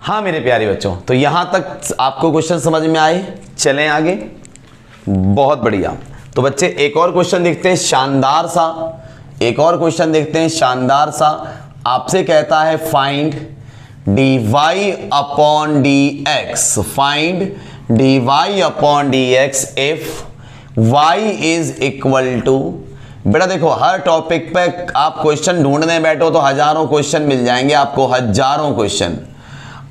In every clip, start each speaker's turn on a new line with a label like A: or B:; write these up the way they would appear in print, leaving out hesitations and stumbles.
A: हाँ मेरे प्यारे बच्चों, तो यहां तक आपको क्वेश्चन समझ में आए। चलें आगे। बहुत बढ़िया। तो बच्चे एक और क्वेश्चन देखते हैं, शानदार सा एक और क्वेश्चन देखते हैं, शानदार सा। आपसे कहता है find dy upon dx, find dy upon dx if y is equal to. बेटा देखो, हर टॉपिक पे आप क्वेश्चन ढूंढने बैठो तो हजारों क्वेश्चन मिल जाएंगे आपको, हजारों क्वेश्चन।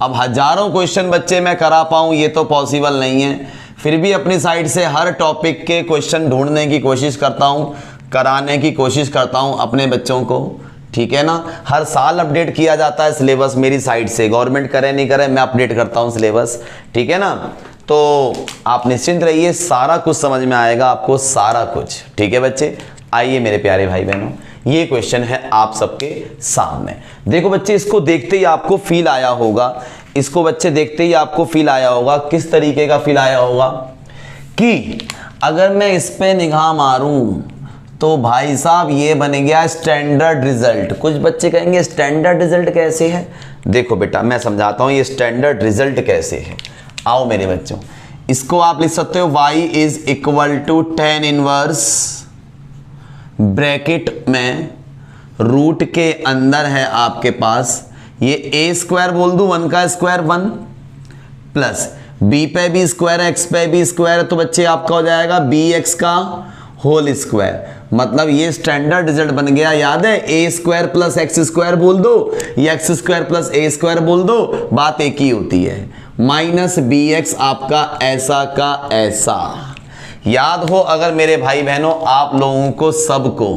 A: अब हजारों क्वेश्चन बच्चे मैं करा पाऊं ये तो पॉसिबल नहीं है, फिर भी अपनी साइड से हर टॉपिक के क्वेश्चन ढूंढने की कोशिश करता हूं, कराने की कोशिश करता हूं अपने बच्चों को, ठीक है ना। हर साल अपडेट किया जाता है सिलेबस मेरी साइड से, गवर्नमेंट करे नहीं करे मैं अपडेट करता हूं सिलेबस, ठीक है ना। तो आप निश्चिंत रहिए, सारा कुछ समझ में आएगा आपको, सारा कुछ, ठीक है बच्चे। आइए मेरे प्यारे भाई बहनों, ये क्वेश्चन है आप सबके सामने। देखो बच्चे, इसको देखते ही आपको फील आया होगा, इसको बच्चे देखते ही आपको फील आया होगा। किस तरीके का फील आया होगा कि अगर मैं इस पे निगाह मारूं तो भाई साहब ये बन गया स्टैंडर्ड रिजल्ट। कुछ बच्चे कहेंगे स्टैंडर्ड रिजल्ट कैसे है। देखो बेटा मैं समझाता हूं ये स्टैंडर्ड रिजल्ट कैसे है। आओ मेरे बच्चों, इसको आप लिख सकते हो y is equal to tan inverse, bracket में रूट के अंदर है आपके पास ये a स्क्वायर बोल दूं, 1 का स्क्वायर 1 प्लस b पे भी स्क्वायर है, x पे भी स्क्वायर है, तो बच्चे आपका हो जाएगा bx का होल स्क्वायर। मतलब ये स्टैंडर्ड रिजल्ट बन गया। याद है, a square plus x square बोल दो या x square plus a square बोल दो, बात एक ही होती है। माइनस bx आपका ऐसा का ऐसा। याद हो अगर मेरे भाई बहनों आप लोगों को सबको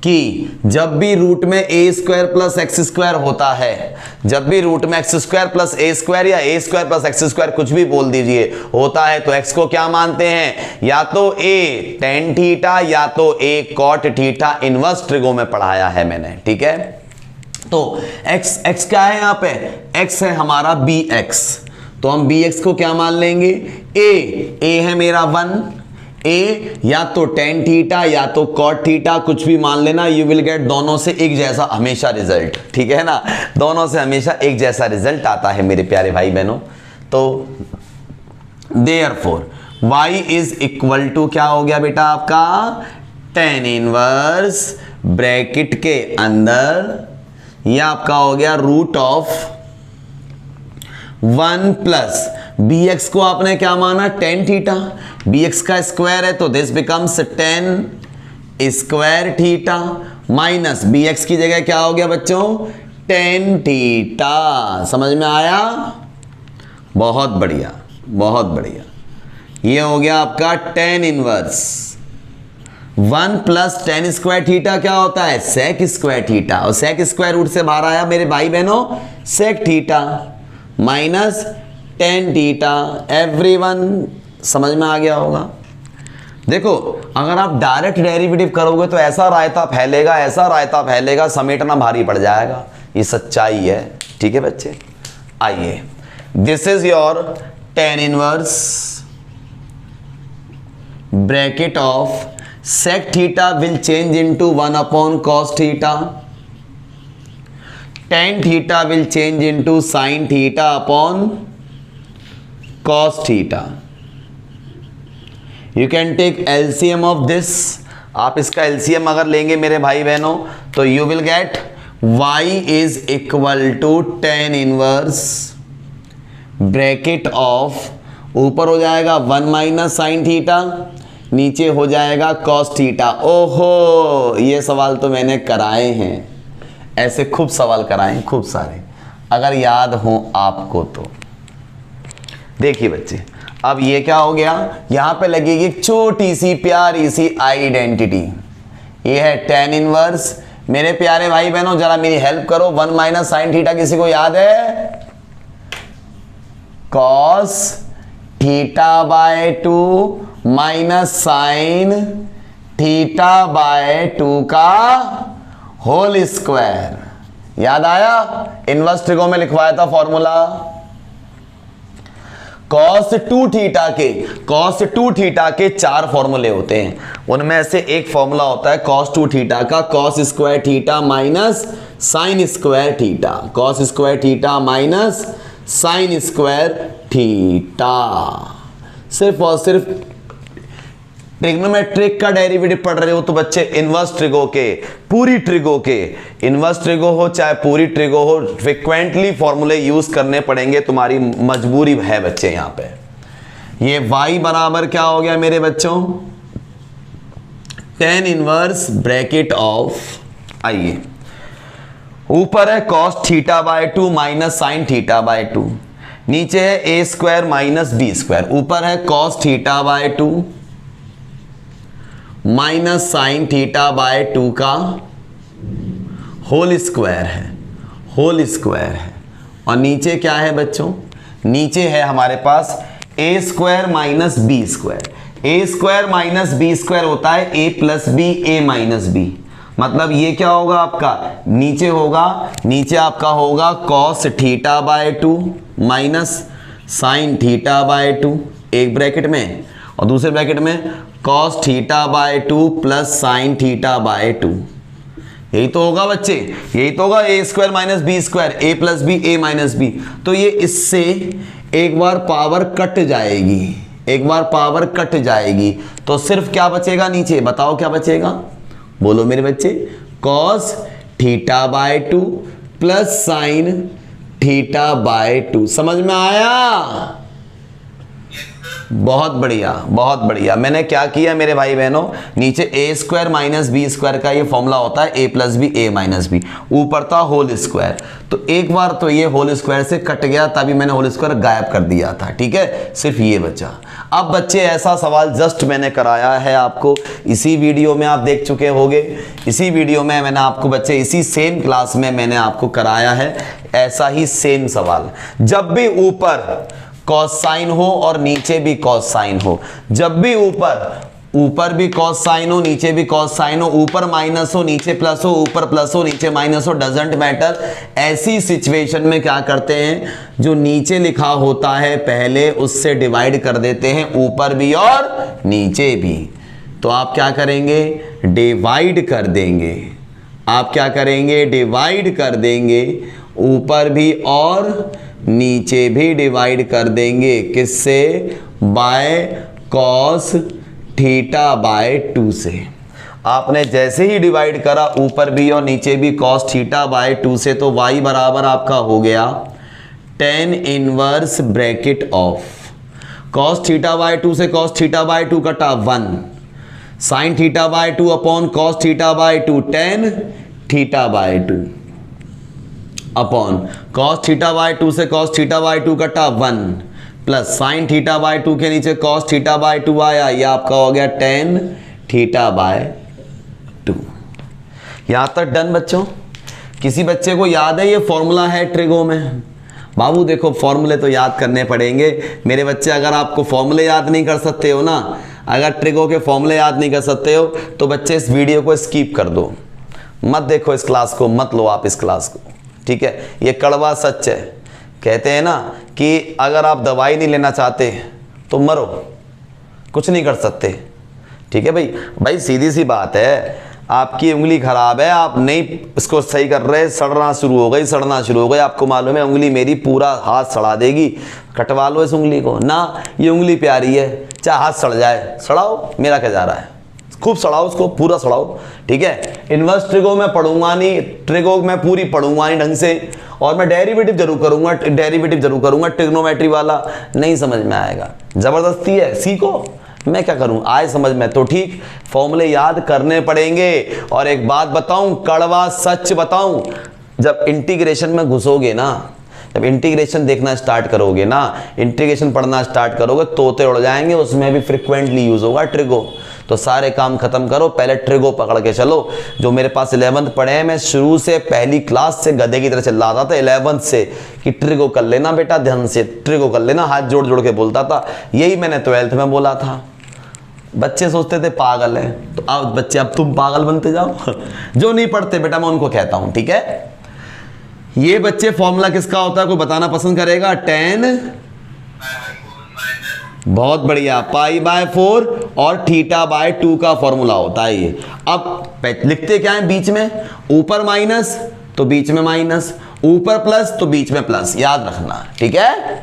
A: कि जब भी रूट में a square plus x square होता है, जब भी रूट में x square plus a square या a square plus x square कुछ भी बोल दीजिए होता है, तो x को क्या मानते हैं, या तो a tan थीटा या तो a cot theta. Inverse trigo में पढ़ाया है मैंने, ठीक है। तो x क्या है यहाँ पे, x है हमारा bx, तो हम bx को क्या मान लेंगे, a है मेरा 1, a या तो tan थीटा या तो cot थीटा कुछ भी मान लेना, यू विल गेट दोनों से एक जैसा हमेशा रिजल्ट, ठीक है ना। दोनों से हमेशा एक जैसा रिजल्ट आता है मेरे प्यारे भाई बहनों। तो therefore y is equal to क्या हो गया बेटा आपका, tan इनवर्स ब्रैकेट के अंदर यह आपका हो गया रूट ऑफ 1 प्लस bx को आपने क्या माना, tan थीटा, bx का स्क्वायर है तो this becomes tan square theta, minus bx की जगह क्या हो गया बच्चों, tan थीटा। समझ में आया, बहुत बढ़िया बहुत बढ़िया। ये हो गया आपका tan inverse 1 plus tan square theta क्या होता है, sec स्क्वायर थीटा, और sec स्क्वायर रूट से बाहर आया मेरे भाई बहनों sec theta minus tan theta. Everyone समझ में आ गया होगा। देखो अगर आप डायरेक्ट डेरिवेटिव करोगे तो ऐसा रायता फैलेगा, ऐसा रायता फैलेगा, समेटना भारी पड़ जाएगा, ये सच्चाई है, ठीक है बच्चे। आइए, this is your tan inverse bracket of sec theta will change into 1 upon cos theta, tan theta will change into sin theta upon cos theta. You can take LCM of this. आप इसका LCM अगर लेंगे मेरे भाई बहनों तो you will get y is equal to tan inverse bracket of, ऊपर हो जाएगा 1 माइनस साइन थीटा, नीचे हो जाएगा cos थीटा। ओहो, ये सवाल तो मैंने कराए हैं, ऐसे खूब सवाल कराए हैं, खूब सारे, अगर याद हो आपको तो। देखिए बच्चे, अब ये क्या हो गया, यहां पे लगेगी एक छोटी सी प्यारी सी आइडेंटिटी, ये है tan इनवर्स। मेरे प्यारे भाई बहनों जरा मेरी हेल्प करो, 1 माइनस साइन थीटा किसी को याद है, cos theta by 2 minus sine theta by 2 का होल स्क्वायर। याद आया, इनवर्स ट्रिगो में लिखवाया था फॉर्मूला। cos 2 थीटा के 4 फॉर्मूले होते हैं, उनमें से एक फॉर्मूला होता है cos 2 थीटा का, cos square theta minus sine square theta, cos square theta minus sine square theta. सिर्फ और सिर्फ ट्रिग्नोमेट्रिक का डेरिवेटिव पढ़ रहे हो तो बच्चे इनवर्स ट्रिगो के, पूरी ट्रिगो के, इनवर्स ट्रिगो हो चाहे पूरी ट्रिगो हो, फ्रिक्वेंटली फॉर्मूले यूज करने पड़ेंगे, तुम्हारी मजबूरी है बच्चे। यहां पे ये y बराबर क्या हो गया मेरे बच्चों, tan इनवर्स ब्रैकेट ऑफ, आइए ऊपर है cos theta by 2 minus sine theta by 2, नीचे है a square minus B square, ऊपर है cos theta by 2 minus sine theta by 2 का होल स्क्वायर है, होल स्क्वायर है, और नीचे क्या है बच्चों, नीचे है हमारे पास a square minus B square. A square minus B square होता है a plus B, a minus B, मतलब ये क्या होगा आपका, नीचे होगा, नीचे आपका होगा cos theta by 2 minus sine theta by 2 एक ब्रैकेट में, और दूसरे ब्रैकेट में cos theta by 2 plus sine theta by 2। यही तो होगा बच्चे, यही तो होगा a square minus B square, a plus B, a minus B. तो ये इससे एक बार पावर कट जाएगी, एक बार पावर कट जाएगी, तो सिर्फ क्या बचेगा नीचे, बताओ क्या बचेगा, बोलो मेरे बच्चे, cos theta by 2 plus sine theta by 2। समझ में आया? बहुत बढ़िया, बहुत बढ़िया। मैंने क्या किया मेरे भाई बहनों, नीचे a square minus B square का ये फॉर्मूला होता है a plus B, a minus B, ऊपर था होल स्क्वायर, तो एक बार तो ये होल स्क्वायर से कट गया, तभी मैंने होल स्क्वायर गायब कर दिया था, ठीक है, सिर्फ ये बचा। अब बच्चे ऐसा सवाल जस्ट मैंने कराया है आपको, इसी वीडियो में आप देख चुके होंगे, इसी वीडियो में मैंने आपको बच्चे, इसी सेम क्लास में मैंने आपको कराया है ऐसा ही सेम सवाल। जब भी ऊपर कॉस साइन हो और नीचे भी कॉस साइन हो, जब भी ऊपर भी कॉस साइन हो, नीचे भी कॉस साइन हो, ऊपर माइनस हो नीचे प्लस हो, ऊपर प्लस हो नीचे माइनस हो, डजंट मैटर, ऐसी सिचुएशन में क्या करते हैं, जो नीचे लिखा होता है पहले उससे डिवाइड कर देते हैं, ऊपर भी और नीचे भी। तो आप क्या करेंगे, डिवाइड कर देंगे, आप क्या करेंगे, डिवाइड कर देंगे, ऊपर भी और नीचे भी डिवाइड कर देंगे, किससे, बाय कॉस थीटा बाय 2 से। आपने जैसे ही डिवाइड करा ऊपर भी और नीचे भी कॉस थीटा बाय 2 से, तो y बराबर आपका हो गया tan inverse bracket of cos theta by 2 से कॉस थीटा बाय 2 कटा 1, sign theta by 2 upon cos theta by 2 tan theta by 2 upon cos theta by 2 से कॉस थीटा बाय 2 कटा 1 प्लस साइन थीटा बाय 2 के नीचे cos theta by 2 आया, ये आपका हो गया tan थीटा बाय 2। यहां तक डन बच्चों? किसी बच्चे को याद है ये फॉर्मूला है ट्रिगो में? बाबू देखो फॉर्मूले तो याद करने पड़ेंगे मेरे बच्चे, अगर आपको फॉर्मूले याद नहीं कर सकते हो ना, अगर ट्रिगो के फॉर्मूले याद नहीं कर सकते हो तो बच्चे इस वीडियो को स्किप कर दो, मत देखो इस क्लास को, मत लो आप इस क्लास को, ठीक है। ये कड़वा सच है, कहते हैं ना कि अगर आप दवाई नहीं लेना चाहते तो मरो, कुछ नहीं कर सकते, ठीक है भाई। भाई सीधी सी बात है, आपकी उंगली खराब है, आप नहीं इसको सही कर रहे, सड़ना शुरू हो गई, सड़ना शुरू हो गई, आपको मालूम है उंगली मेरी पूरा हाथ सड़ा देगी, कटवा लो इस उंगली को ना, ये उंगली प्यारी है, चाहे हाथ सड़ जाए, सड़ाओ, मेरा क्या जा रहा है, खूब सड़ाओ उसको, पूरा सड़ाओ, ठीक है। इनवर्स ट्रिगो में पढ़ूंगा नहीं, ट्रिगो में पूरी पढ़ूंगा नहीं ढंग से, और मैं डेरिवेटिव जरूर करूंगा, डेरिवेटिव जरूर करूंगा, ट्रिग्नोमेट्री वाला नहीं समझ में आएगा, जबरदस्ती है, सीखो, मैं क्या करूं, आए समझ में तो ठीक, फॉर्मूले याद करने पड़ेंगे। और एक बात बताऊं, कड़वा सच बताऊं, जब इंटीग्रेशन में घुसोगे ना, जब इंटीग्रेशन देखना स्टार्ट करोगे ना, इंटीग्रेशन पढ़ना स्टार्ट करोगे, तोते उड़ जाएंगे, उसमें भी फ्रिक्वेंटली यूज होगा ट्रिगो। तो सारे काम खत्म करो, पहले ट्रिगो पकड़ के चलो। जो मेरे पास 11th पढ़े हैं, मैं शुरू से पहली क्लास से गधे की तरह चल रहा था 11th से कि ट्रिगो कर लेना बेटा, ध्यान से ट्रिगो कर लेना, हाथ जोड़ जोड़ के बोलता था, यही मैंने 12th में बोला था। बच्चे सोचते थे पागल है, तो अब बच्चे अब तुम पागल बनते जाओ जो नहीं पढ़ते बेटा मैं उनको कहता हूं, ठीक है। ये बच्चे फॉर्मूला किसका होता है, कोई बताना पसंद करेगा? tan, बहुत बढ़िया, पाई बाय 4 और थीटा बाय 2 का फॉर्मूला होता है ये। अब लिखते क्या है बीच में, ऊपर माइनस तो बीच में माइनस, ऊपर प्लस तो बीच में प्लस, याद रखना, ठीक है।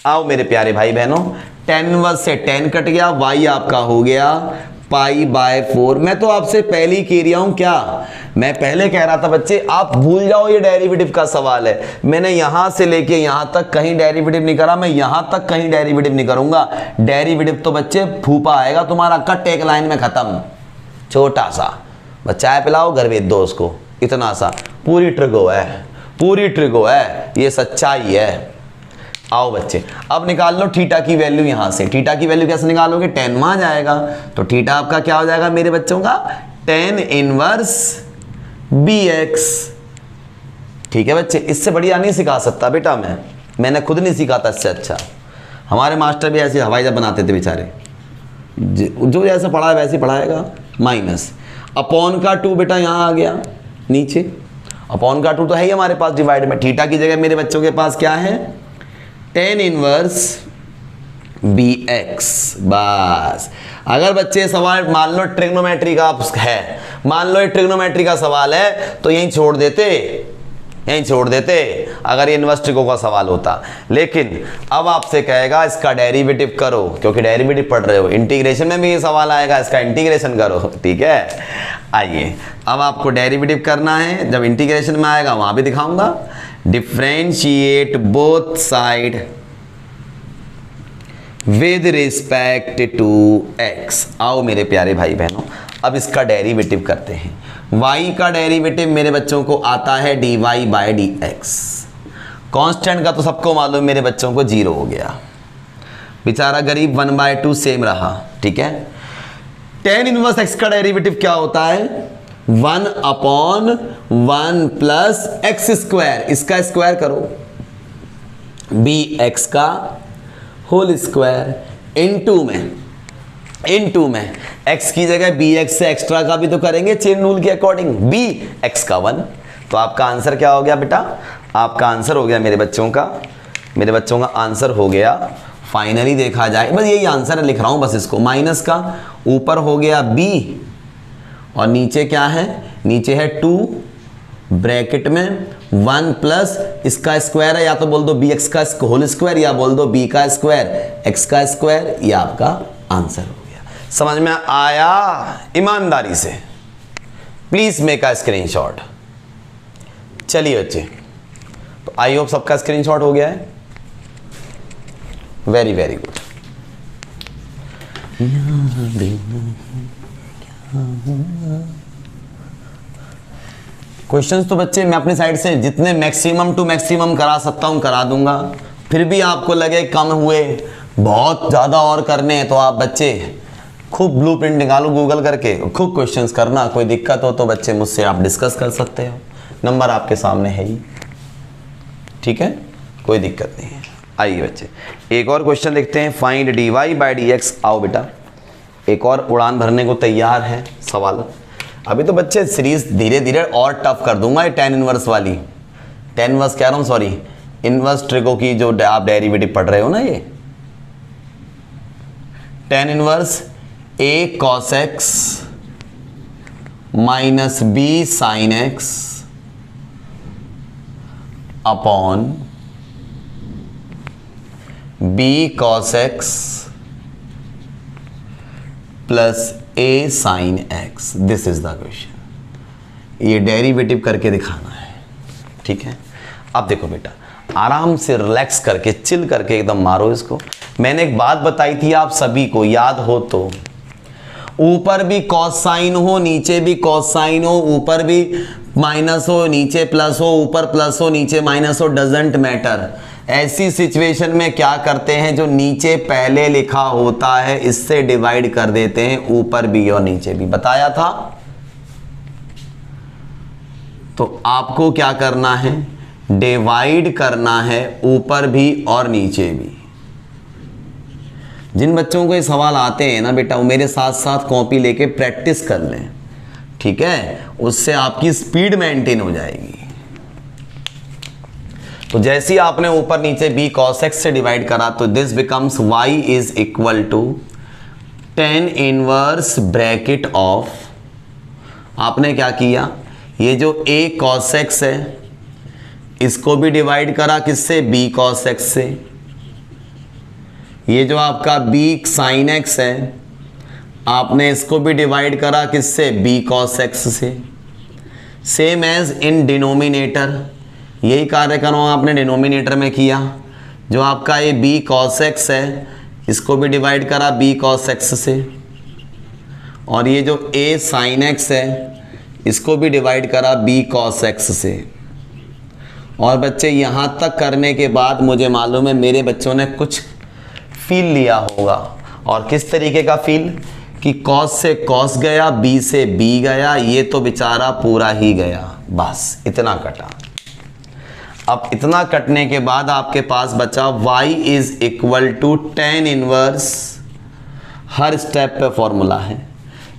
A: आओ मेरे प्यारे भाई बहनों, tan इनवर्स से tan कट गया, y आपका हो गया π/4। मैं तो आपसे पहले ही कह रहा हूं, क्या मैं पहले कह रहा था बच्चे आप भूल जाओ ये डेरिवेटिव का सवाल है। मैंने यहां से लेके यहां तक कहीं डेरिवेटिव नहीं करा, मैं यहां तक कहीं डेरिवेटिव नहीं करूंगा। डेरिवेटिव तो बच्चे फूफा आएगा तुम्हारा, कट एक लाइन में खत्म, छोटा सा, बस चाय पिलाओ घर भेज दो उसको, इतना सा। पूरी ट्रिगो है, पूरी ट्रिगो है, ये सच्चाई है। आओ बच्चे अब निकाल लो थीटा की वैल्यू। यहां से थीटा की वैल्यू कैसे निकालोगे, tan वहां जाएगा तो थीटा आपका क्या हो जाएगा मेरे बच्चों का, tan इनवर्स bx। ठीक है बच्चे, इससे बढ़िया नहीं सिखा सकता बेटा, मैंने खुद नहीं सीखा था इससे अच्छा। हमारे मास्टर भी ऐसे हवाई जहाज बनाते थे बेचारे, जो जैसे पढ़ा है वैसे पढ़ाएगा। माइनस अपॉन का 2 बेटा यहाँ आ गया नीचे, अपॉन का 2 तो है ही हमारे पास डिवाइड में। थीटा की जगह मेरे बच्चों के पास क्या है, tan इनवर्स bx। बस अगर बच्चे सवाल मान लो ट्रिग्नोमेट्री का है, मान लो ये ट्रिग्नोमेट्री का सवाल है तो यहीं छोड़ देते, यहीं छोड़ देते अगर ये इनवर्स ट्रिगो का सवाल होता। लेकिन अब आपसे कहेगा इसका डेरिवेटिव करो, क्योंकि डेरिवेटिव पढ़ रहे हो, इंटीग्रेशन में भी ये सवाल आएगा, इसका इंटीग्रेशन करो, ठीक है। आइए अब आपको डेरिवेटिव करना है, जब इंटीग्रेशन में आएगा वहां भी दिखाऊंगा। Differentiate both side with respect to x। आओ मेरे प्यारे भाई बहनों अब इसका डेरिवेटिव करते हैं। y का डेरिवेटिव मेरे बच्चों को आता है dy/dx। कांस्टेंट का तो सबको मालूम मेरे बच्चों को 0 हो गया, बेचारा गरीब 1/2 सेम रहा, ठीक है। tan इनवर्स x का डेरिवेटिव क्या होता है, 1/1 प्लस एक्स स्क्वायर, इसका स्क्वायर करो, bx का होल स्क्वायर इनटू में x की जगह bx से एक्स्ट्रा का भी तो करेंगे चेन रूल के अकॉर्डिंग, bx का 1। तो आपका आंसर क्या हो गया बेटा, आपका आंसर हो गया मेरे बच्चों का आंसर हो गया। फाइनली देखा जाए बस यही आंसर है, लिख रहा हूं बस इसको। माइनस का ऊपर हो गया b और नीचे क्या है, नीचे है 2 ब्रैकेट में 1 प्लस इसका स्क्वायर है, या तो बोल दो bx का होल स्क्वायर या बोल दो b का स्क्वायर x का स्क्वायर, ये आपका आंसर हो गया। समझ में आया, ईमानदारी से प्लीज मेक अ स्क्रीनशॉट। चलिए बच्चे, तो आई होप सबका स्क्रीनशॉट हो गया है, वेरी वेरी गुड। क्वेश्चंस तो बच्चे मैं अपनी साइड से जितने मैक्सिमम टू मैक्सिमम करा सकता हूं करा दूंगा। फिर भी आपको लगे कम हुए, बहुत ज़्यादा और करने हैं, तो आप बच्चे खूब ब्लूप्रिंट निकालो गूगल करके, खूब क्वेश्चंस करना। कोई दिक्कत हो तो बच्चे मुझसे आप डिस्कस कर सकते हो, नंबर आपके सामने है ही, ठीक है, कोई दिक्कत नहीं है। आइए बच्चे एक और क्वेश्चन देखते हैं, फाइंड dy/dx। आओ बेटा एक और उड़ान भरने को तैयार है सवाल। अभी तो बच्चे सीरीज धीरे धीरे और टफ कर दूंगा। ये tan इनवर्स वाली, tan इनवर्स कह रहा हूँ सॉरी, इनवर्स ट्रिगो की जो आप डेरिवेटिव पढ़ रहे हो ना, ये tan inverse a cos x minus b sin x upon b cos x plus a sin x, this is the question. ये डेरिवेटिव करके दिखाना है, ठीक है। अब देखो बेटा आराम से रिलैक्स करके चिल करके एकदम मारो इसको। मैंने एक बात बताई थी आप सभी को, याद हो तो, ऊपर भी कॉस साइन हो नीचे भी कॉस साइन हो, ऊपर भी माइनस हो नीचे प्लस हो, ऊपर प्लस हो नीचे माइनस हो, डजेंट मैटर। ऐसी सिचुएशन में क्या करते हैं, जो नीचे पहले लिखा होता है इससे डिवाइड कर देते हैं, ऊपर भी और नीचे भी, बताया था। तो आपको क्या करना है, डिवाइड करना है ऊपर भी और नीचे भी। जिन बच्चों को ये सवाल आते हैं ना बेटा, वो मेरे साथ साथ कॉपी लेके प्रैक्टिस कर लें, ठीक है, उससे आपकी स्पीड मेंटेन हो जाएगी। तो जैसे ही आपने ऊपर नीचे b cos x से डिवाइड करा तो this becomes y is equal to tan inverse bracket of, आपने क्या किया, ये जो a cos x है इसको भी डिवाइड करा किससे, b cos x से। ये जो आपका b sin x है आपने इसको भी डिवाइड करा किससे, b cos x से। सेम एज इन डिनोमिनेटर, यही कार्य करो आपने डिनोमिनेटर में किया। जो आपका ये b cos x है इसको भी डिवाइड करा b cos x से, और ये जो a sin x है इसको भी डिवाइड करा b cos x से। और बच्चे यहाँ तक करने के बाद मुझे मालूम है मेरे बच्चों ने कुछ फील लिया होगा। और किस तरीके का फील कि cos से cos गया, b से b गया, ये तो बेचारा पूरा ही गया, बस इतना कटा। अब इतना कटने के बाद आपके पास बचा y is equal to tan inverse, हर स्टेप पे फॉर्मूला है।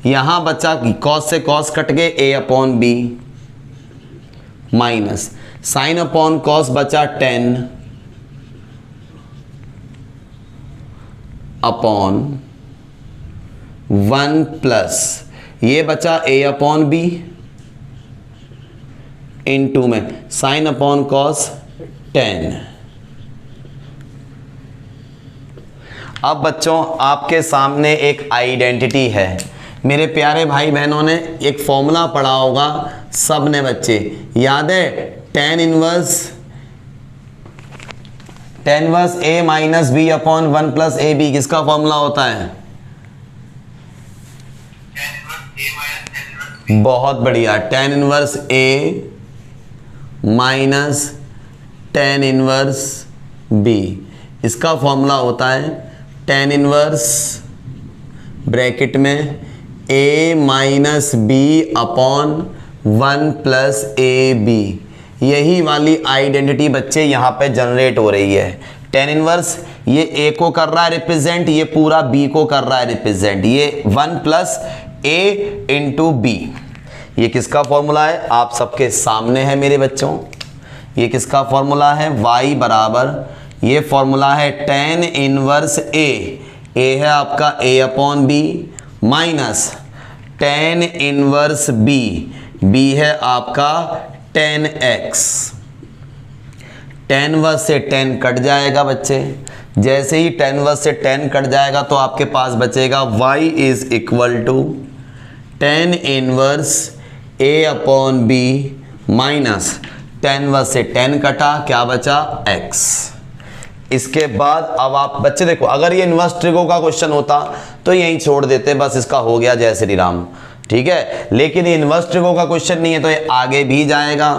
A: यहाँ बचा cos से cos कट गए a upon b minus sine upon cos बचा tan अपॉन 1 प्लस ये बचा a अपॉन b इनटू में साइन अपॉन cos tan। अब बच्चों आपके सामने एक आइडेंटिटी है। मेरे प्यारे भाई बहनों ने एक फॉर्मूला पढ़ा होगा, सब ने बच्चे याद है, tan inverse a minus B upon 1 plus A B, किसका फॉर्मूला होता है? बहुत बढ़िया, tan inverse a minus tan inverse b, इसका फॉर्मूला होता है tan इनवर्स ब्रैकेट में a minus B upon 1 plus A B. यही वाली आइडेंटिटी बच्चे यहाँ पे जनरेट हो रही है। tan इनवर्स ये a को कर रहा है रिप्रेजेंट, ये पूरा b को कर रहा है रिप्रेजेंट, ये 1 प्लस a इंटू बी। ये किसका फॉर्मूला है? आप सबके सामने है मेरे बच्चों। ये किसका फॉर्मूला है? y बराबर, ये फॉर्मूला है tan इनवर्स a है आपका a upon B minus tan inverse b है आपका tan x। tan वर्स से tan कट जाएगा बच्चे, जैसे ही tan वर्स से tan कट जाएगा तो आपके पास बचेगा y is equal to tan inverse a upon b minus tan वर्स से tan कटा, क्या बचा? x। इसके बाद अब आप बच्चे देखो, अगर ये इनवर्स ट्रिगो का क्वेश्चन होता तो यहीं छोड़ देते, बस इसका हो गया जय श्री राम, ठीक है। लेकिन ये इनवर्स ट्रिगो का क्वेश्चन नहीं है तो ये आगे भी जाएगा।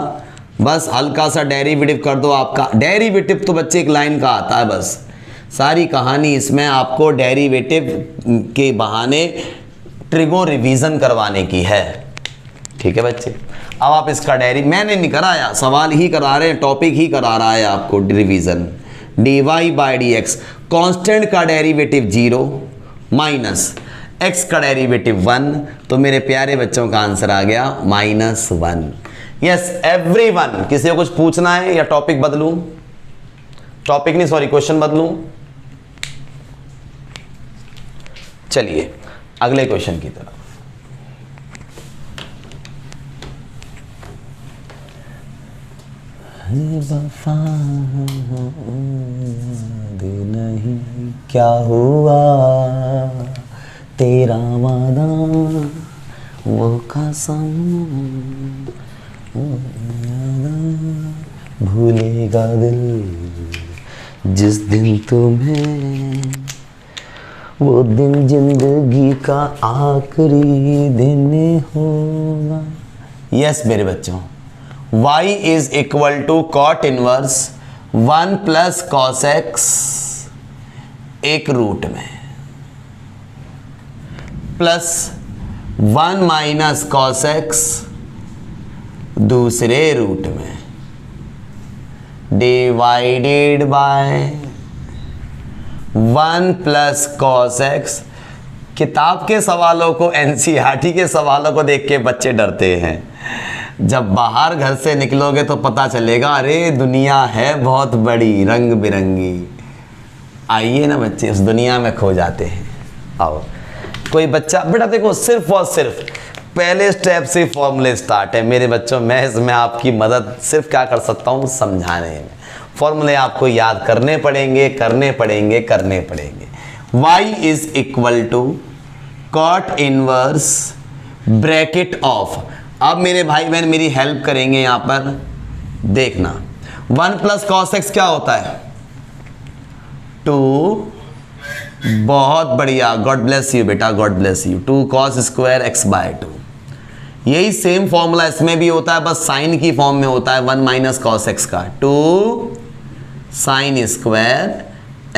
A: बस हल्का सा डेरिवेटिव कर दो। आपका डेरिवेटिव तो बच्चे एक लाइन का आता है, बस सारी कहानी इसमें आपको डेरिवेटिव के बहाने ट्रिगो रिवीजन करवाने की है, ठीक है बच्चे। अब आप इसका मैंने नहीं कराया, सवाल ही करा रहे हैं, टॉपिक ही करा रहा है आपको revision. dy by D x, constant का डेरिवेटिव 0 माइनस x का डेरिवेटिव 1, तो मेरे प्यारे बच्चों का आंसर आ गया -1। यस एवरीवन, किसी को कुछ पूछना है या टॉपिक बदलूं? टॉपिक नहीं सॉरी क्वेश्चन बदलूं? चलिए अगले क्वेश्चन की तरफ। वफा दे नहीं क्या हुआ तेरा वादा वो कसम भूलेगा दिल जिस दिन तुम्हें, वो दिन जिंदगी का आखिरी दिन होगा। यस मेरे बच्चों, y is equal to cot inverse 1 plus cos x एक रूट में प्लस 1 माइनस कॉस एक्स दूसरे रूट में divided by 1 plus cos x. किताब के सवालों को, एनसीईआरटी के सवालों को देख के बच्चे डरते हैं। जब बाहर घर से निकलोगे तो पता चलेगा अरे दुनिया है बहुत बड़ी रंग बिरंगी। आइए ना बच्चे, उस दुनिया में खो जाते हैं। आओ कोई बच्चा, बेटा देखो सिर्फ और सिर्फ पहले स्टेप से फॉर्मूले स्टार्ट है मेरे बच्चों। मैं इसमें आपकी मदद सिर्फ क्या कर सकता हूँ, समझाने में। फॉर्मूले आपको याद करने पड़ेंगे, करने पड़ेंगे, करने पड़ेंगे। y is equal to cot inverse bracket of. अब मेरे भाई बहन मेरी हेल्प करेंगे यहां पर, देखना 1 प्लस कॉस एक्स क्या होता है, 2। बहुत बढ़िया, गॉड ब्लेस यू बेटा, god bless you. 2 cos square x by 2। यही सेम फॉर्मूला इसमें भी होता है, बस साइन की फॉर्म में होता है, 1 माइनस कॉस एक्स का 2 साइन स्क्वायर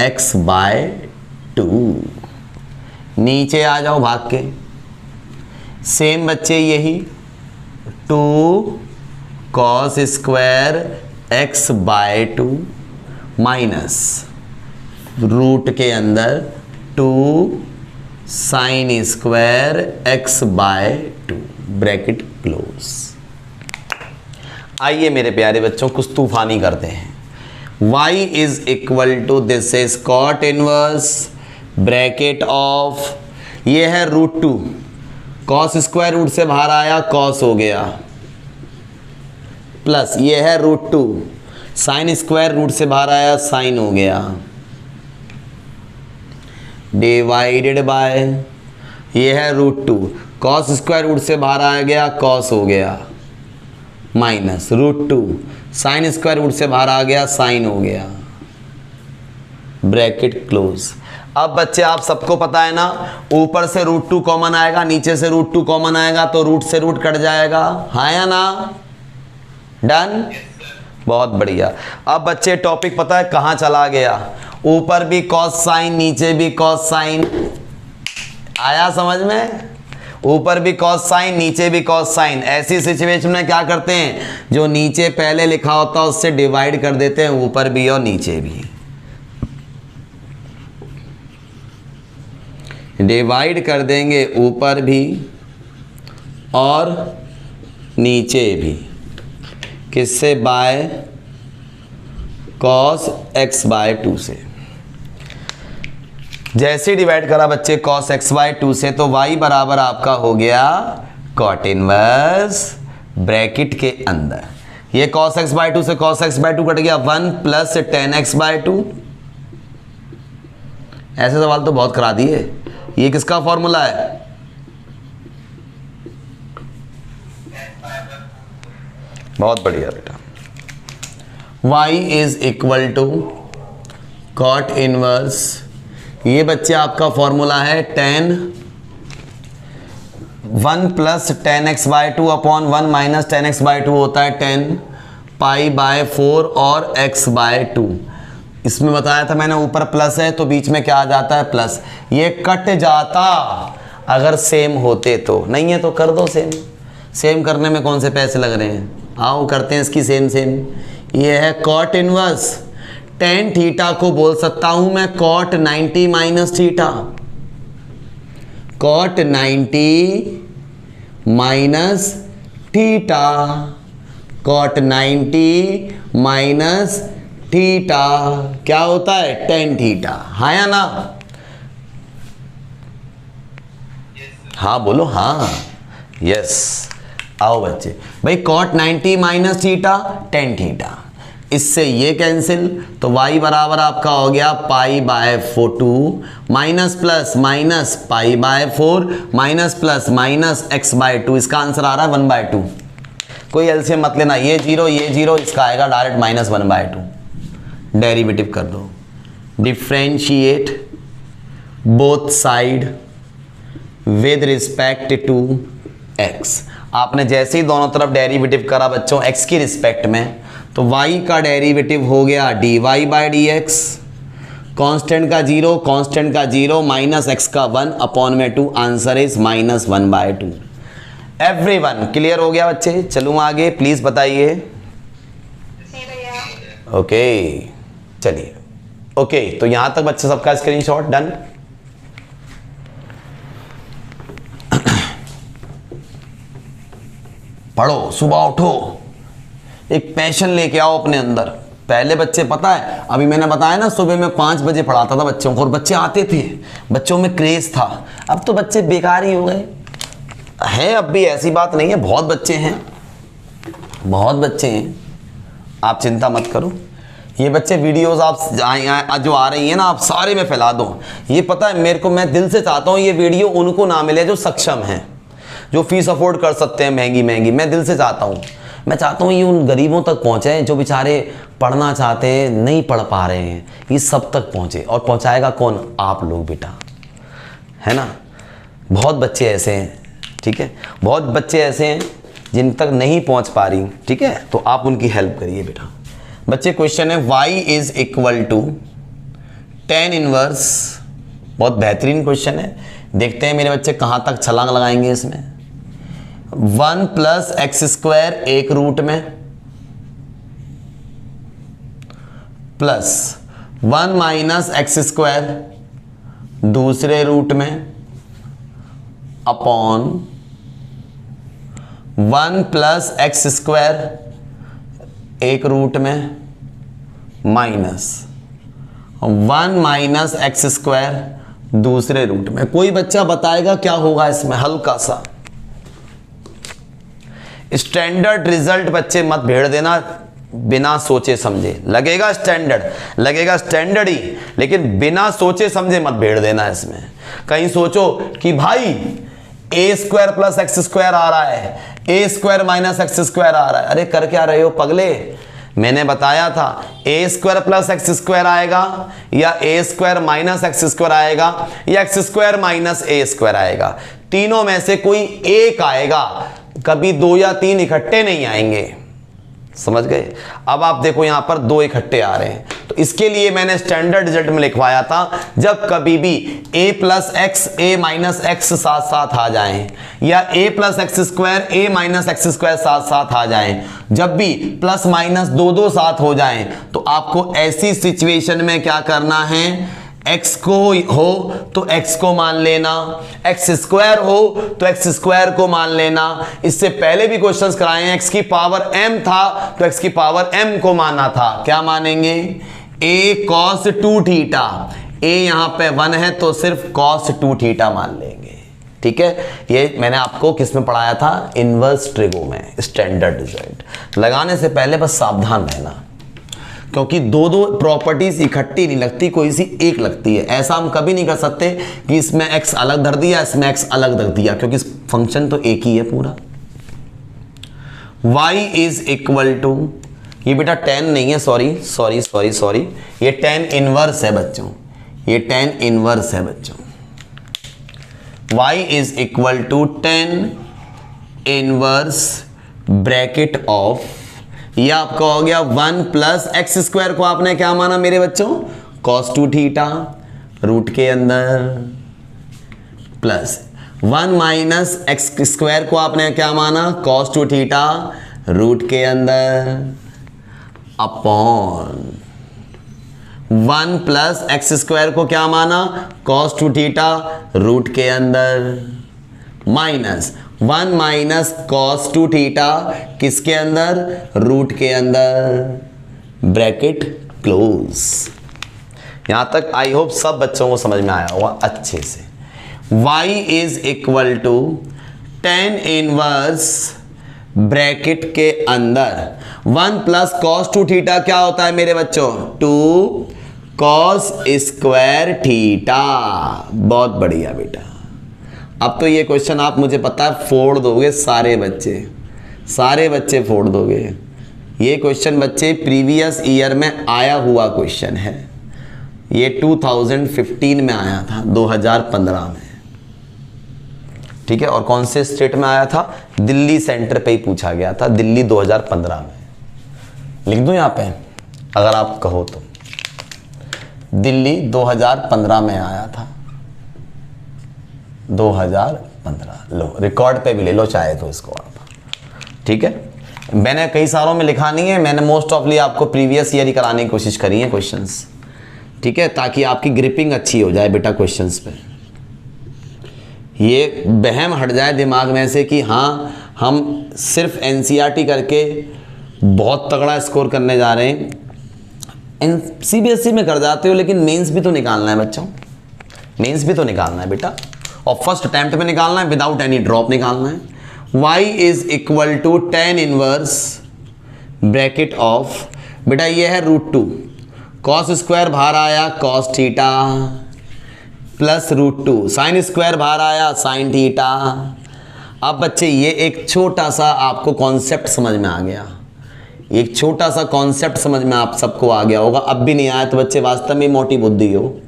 A: एक्स बाय 2। नीचे आ जाओ भाग के, सेम बच्चे यही 2 cos square x by 2 minus root के अंदर 2 sine square x by 2 bracket close. आइए मेरे प्यारे बच्चों कुछ तूफानी करते हैं। y is equal to, this is cot inverse bracket of, ये है √2, कॉस स्क्वायर रूट से बाहर आया कॉस हो गया, प्लस ये है √2 साइन स्क्वायर रूट से बाहर आया साइन हो गया, डिवाइडेड बाय ये है √2 कॉस स्क्वायर रूट से बाहर आ गया कॉस हो गया, माइनस √2 साइन स्क्वायर रूट से बाहर आ गया साइन हो गया, ब्रैकेट क्लोज। अब बच्चे आप सबको पता है ना, ऊपर से √2 कॉमन आएगा, नीचे से √2 कॉमन आएगा, तो रूट से रूट कट जाएगा, हाँ या ना, डन, बहुत बढ़िया। अब बच्चे टॉपिक पता है कहाँ चला गया, ऊपर भी कॉस साइन नीचे भी कॉस साइन, आया समझ में, ऊपर भी कॉस साइन नीचे भी कॉस साइन। ऐसी सिचुएशन में क्या करते हैं, जो नीचे पहले लिखा होता है उससे डिवाइड कर देते हैं, ऊपर भी और नीचे भी, डिवाइड कर देंगे ऊपर भी और नीचे भी, किससे, बाय कॉस एक्स बाय 2 से। जैसे डिवाइड करा बच्चे कॉस एक्स बाय 2 से, तो y बराबर आपका हो गया कॉट इनवर्स ब्रैकेट के अंदर, ये कॉस एक्स बाय 2 से कॉस एक्स बाय 2 कट गया, 1 प्लस tan x बाय 2। ऐसे सवाल तो बहुत करा दिए। ये किसका फॉर्मूला है, बहुत बढ़िया बेटा। y is equal to cot inverse, ये बच्चे आपका फॉर्मूला है 1 plus tan x by 2 upon 1 minus tan x by 2 होता है 10 पाई बाय 4 और x बाय 2। इसमें बताया था मैंने ऊपर प्लस है तो बीच में क्या आ जाता है, प्लस। ये कट जाता अगर सेम होते तो, नहीं है तो कर दो सेम। सेम करने में कौन से पैसे लग रहे हैं, आओ करते हैं इसकी सेम सेम। ये है कॉट इनवर्स, tan थीटा को बोल सकता हूं मैं cot 90 minus theta, cot 90 minus theta, cot 90 minus theta क्या होता है, tan थीटा, हाँ या ना, हाँ बोलो हाँ, यस। आओ बच्चे, भाई cot 90 minus theta tan theta, इससे ये कैंसिल, तो y बराबर आपका हो गया pi by 2 minus plus minus pi by 4 minus plus minus x by 2। इसका आंसर आ रहा है 1/2। कोई एलसीएम मत लेना, ये जीरो, इसका आएगा डायरेक्ट -1/2। डेरिवेटिव कर दो, differentiate both side with respect to x। आपने जैसे ही दोनों तरफ डेरिवेटिव करा बच्चों x की रिस्पेक्ट में, तो y का डेरिवेटिव हो गया dy बाई dx, कांस्टेंट का 0, कांस्टेंट का 0 माइनस x का 1 अपॉन में 2, आंसर इज -1/2। एवरीवन क्लियर हो गया बच्चे, चलूँ आगे, प्लीज बताइए। ओके चलिए, ओके तो यहां तक बच्चे सबका स्क्रीनशॉट डन। पढ़ो, सुबह उठो, एक पैशन लेके आओ अपने अंदर। पहले बच्चे पता है, अभी मैंने बताया ना सुबह में 5 बजे पढ़ाता था बच्चों को और बच्चे आते थे, बच्चों में क्रेज था। अब तो बच्चे बेकार ही हो गए, है, अब भी ऐसी बात नहीं है, बहुत बच्चे हैं, बहुत बच्चे हैं, आप चिंता मत करो। ये बच्चे वीडियोस आप जो आ रही है ना, आप सारे में फैला दो। ये पता है मेरे को, मैं दिल से चाहता हूँ ये वीडियो उनको ना मिले जो सक्षम हैं, जो फीस अफोर्ड कर सकते हैं महंगी महंगी। मैं दिल से चाहता हूँ, मैं चाहता हूँ ये उन गरीबों तक पहुँचे जो बेचारे पढ़ना चाहते हैं, नहीं पढ़ पा रहे हैं, ये सब तक पहुँचे। और पहुँचाएगा कौन? आप लोग बेटा, है ना। बहुत बच्चे ऐसे हैं, ठीक है, बहुत बच्चे ऐसे हैं जिन तक नहीं पहुँच पा रही, ठीक है, तो आप उनकी हेल्प करिए बेटा। बच्चे क्वेश्चन है y is equal to tan inverse, बहुत बेहतरीन क्वेश्चन है। देखते हैं मेरे बच्चे कहाँ तक छलांग लगाएंगे इसमें। 1 प्लस एक्स स्क्वायर एक रूट में, प्लस 1 माइनस एक्स स्क्वायर दूसरे रूट में, अपॉन 1 प्लस एक्स स्क्वायर एक रूट में, माइनस 1 माइनस एक्स स्क्वायर दूसरे रूट में। कोई बच्चा बताएगा क्या होगा इसमें? हल्का सा स्टैंडर्ड रिजल्ट बच्चे मत भेड़ देना बिना सोचे समझे। लगेगा स्टैंडर्ड, लगेगा स्टैंडर्ड ही, लेकिन बिना सोचे समझे मत भेड़ देना इसमें। कहीं सोचो कि भाई ए स्क्वायर प्लस एक्स स्क्वायर आ रहा है, ए स्क्वायर माइनस एक्स स्क्वायर आ रहा है। अरे कर क्या रहे हो पगले? मैंने बताया था ए स्क्वायर प्लस एक्स स्क्वायर आएगा, या ए स्क्वायर माइनस एक्स स्क्वायर आएगा, या एक्स स्क्वायर माइनस ए स्क्वायर आएगा। तीनों में से कोई एक आएगा, कभी 2 या 3 इकट्ठे नहीं आएंगे। समझ गए? अब आप देखो यहां पर 2 इकट्ठे आ रहे हैं, तो इसके लिए मैंने स्टैंडर्ड रिजल्ट में लिखवाया था जब कभी भी a plus x A minus x साथ साथ आ जाएं, या a plus x square A minus x square साथ साथ आ जाएं, जब भी प्लस माइनस 2 साथ हो जाएं, तो आपको ऐसी सिचुएशन में क्या करना है? x को हो तो x को मान लेना, x स्क्वायर हो तो x स्क्वायर को मान लेना। इससे पहले भी क्वेश्चंस कराए हैं, x की पावर m था तो x की पावर m को माना था। क्या मानेंगे? a cos 2 थीटा, a यहां पे 1 है तो सिर्फ cos 2 थीटा मान लेंगे। ठीक है, ये मैंने आपको किस में पढ़ाया था? इनवर्स ट्रिगो में, स्टैंडर्ड रिजल्ट। लगाने से पहले बस सावधान रहना, क्योंकि 2 प्रॉपर्टीज इकट्ठी नहीं लगती, कोई सी एक लगती है। ऐसा हम कभी नहीं कर सकते कि इसमें x अलग धर दिया, इसमें x अलग धर दिया, क्योंकि फंक्शन तो एक ही है पूरा। y इज इक्वल टू, ये बेटा tan नहीं है, सॉरी, ये tan इनवर्स है बच्चों, ये tan इनवर्स है बच्चों। y is equal to tan inverse bracket of, ये आपका हो गया 1 प्लस एक्स स्क्वायर को आपने क्या माना मेरे बच्चों? cos 2 थीटा रूट के अंदर, प्लस 1 माइनस एक्स स्क्वायर को आपने क्या माना? cos 2 थीटा रूट के अंदर, अपॉन 1 प्लस एक्स स्क्वायर को क्या माना? cos 2 थीटा रूट के अंदर, माइनस 1 माइनस cos 2 थीटा किसके अंदर? रूट के अंदर, ब्रैकेट क्लोज। यहां तक आई होप सब बच्चों को समझ में आया होगा अच्छे से। y is equal to tan inverse bracket के अंदर 1 प्लस cos 2 थीटा क्या होता है मेरे बच्चों? 2 cos स्क्वायर थीटा। बहुत बढ़िया बेटा। अब तो ये क्वेश्चन आप मुझे पता है फोड़ दोगे, सारे बच्चे फोड़ दोगे। ये क्वेश्चन बच्चे प्रीवियस ईयर में आया हुआ क्वेश्चन है, ये 2015 में आया था, 2015 में। ठीक है, और कौन से स्टेट में आया था? दिल्ली सेंटर पे ही पूछा गया था, दिल्ली 2015 में। लिख दूं यहाँ पे अगर आप कहो तो, दिल्ली 2015 में आया था, 2015। लो रिकॉर्ड पे भी ले लो चाहे तो इसको आप। ठीक है, मैंने कई सारों में लिखा नहीं है, मैंने मोस्ट ऑफली आपको प्रीवियस ईयर ही कराने की कोशिश करी है क्वेश्चंस। ठीक है, ताकि आपकी ग्रिपिंग अच्छी हो जाए बेटा क्वेश्चंस पे, ये बहम हट जाए दिमाग में से कि हाँ हम सिर्फ एनसीईआरटी करके बहुत तगड़ा स्कोर करने जा रहे हैं। सीबीएसई में कर जाते हो, लेकिन मेंस भी तो निकालना है बच्चों, मेंस भी तो निकालना है बेटा। और फर्स्ट अटेम्प्ट में निकालना है, विदाउट एनी ड्रॉप निकालना है। y is equal to tan inverse bracket of, बेटा ये है √2, कॉस स्क्वायर बाहर आया cos theta plus √2, sine square बाहर आया साइन थीटा। अब बच्चे ये एक छोटा सा आपको कॉन्सेप्ट समझ में आ गया, एक छोटा सा कॉन्सेप्ट समझ में आप सबको आ गया होगा। अब भी नहीं आया तो बच्चे वास्तव में मोटी बुद्धि हो।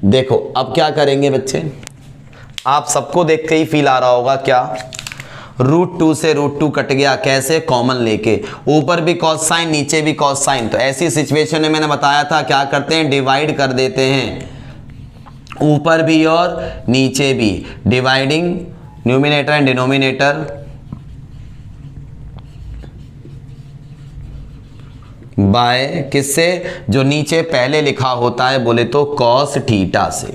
A: देखो अब क्या करेंगे बच्चे, आप सबको देख के ही फील आ रहा होगा क्या, √2 से √2 कट गया, कैसे, कॉमन लेके, ऊपर भी कॉस साइन नीचे भी कॉस साइन। तो ऐसी सिचुएशन में मैंने बताया था क्या करते हैं, डिवाइड कर देते हैं, ऊपर भी और नीचे भी, dividing numerator and denominator by किससे, जो नीचे पहले लिखा होता है बोले तो कॉस थीटा से।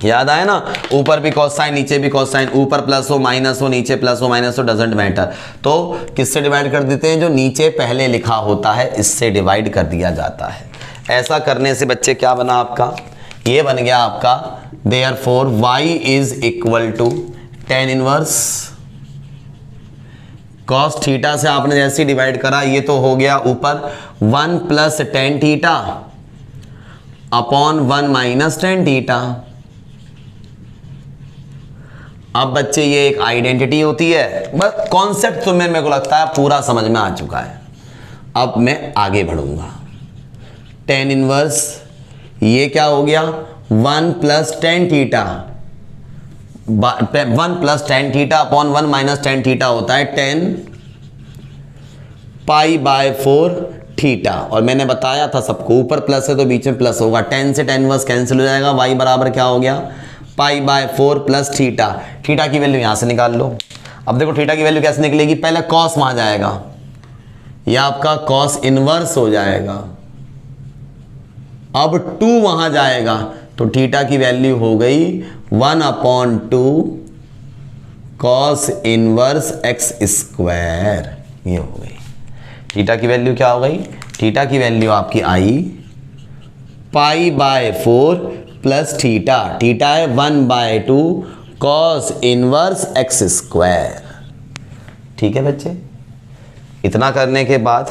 A: याद आया ना, ऊपर भी कॉस साइन नीचे भी कॉस साइन, ऊपर प्लस हो माइनस हो नीचे प्लस हो माइनस हो, डजेंट मैटर। तो किससे डिवाइड कर देते हैं, जो नीचे पहले लिखा होता है इससे डिवाइड कर दिया जाता है। ऐसा करने से बच्चे क्या बना आपका, ये बन गया आपका therefore y is equal to tan inverse cos theta से आपने जैसे डिवाइड करा, ये तो हो गया ऊपर 1 plus tan theta upon 1 minus tan theta. अब बच्चे ये एक आइडेंटिटी होती है, बस कॉन्सेप्ट तो मेरे को लगता है पूरा समझ में आ चुका है। अब मैं आगे बढ़ूंगा, tan इनवर्स ये क्या हो गया 1 plus tan theta, 1 plus tan theta upon 1 minus tan theta होता है tan π/4 थीटा। और मैंने बताया था सबको, ऊपर प्लस है तो बीच में प्लस होगा, tan से tan इनवर्स कैंसिल हो जाएगा, y बराबर क्या हो गया π/4 प्लस थीटा। थीटा की वैल्यू यहां से निकाल लो। अब देखो थीटा की वैल्यू कैसे निकलेगी, पहले कॉस वहां जाएगा, यह आपका कॉस इनवर्स हो जाएगा, अब 2 वहां जाएगा तो थीटा की वैल्यू हो गई 1/2 कॉस इनवर्स x स्क्वायर। ये हो गई थीटा की वैल्यू, क्या हो गई, थीटा की वैल्यू आपकी आई π/4 प्लस थीटा, थीटा है 1/2 कॉस इनवर्स x स्क्वायर। ठीक है बच्चे, इतना करने के बाद